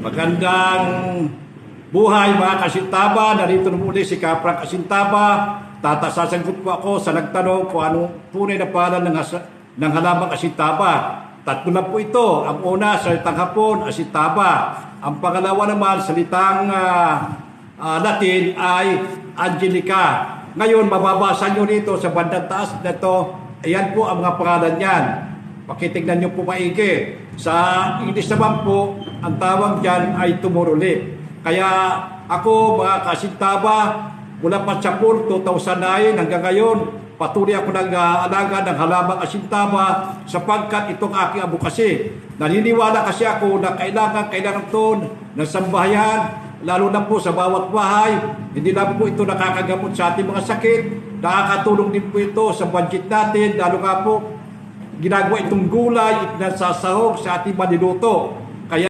Magandang buhay mga kasintaba. Narito na muli si Kaprang Kasintaba. Tatasasagot po ako sa nagtanong kung anong tunay na pangalan ng halamang kasintaba. Tatlo na po ito. Ang una, salitang Hapon, asintaba. Ang pangalawa naman, salitang Latin ay Angelica. Ngayon, mababasa nyo rito sa bandang taas na ito. Ayan po ang mga pangalan yan. Pakitignan nyo po maigi. Sa English naman po, ang tawag dyan ay tumuruli. Kaya ako, mga kasintaba, mula pa sa 2009 hanggang ngayon, patuloy ako nag-aalaga ng halamang asintaba sapagkat itong aking abukasi. Naniniwala kasi ako na kailangan ito ng sambahayan, lalo na po sa bawat bahay. Hindi lang po ito nakakagamot sa ating mga sakit, nakakatulong din po ito sa budget natin, lalo nga po ginagawa itong gulay, itinasasahog sa ating maniluto.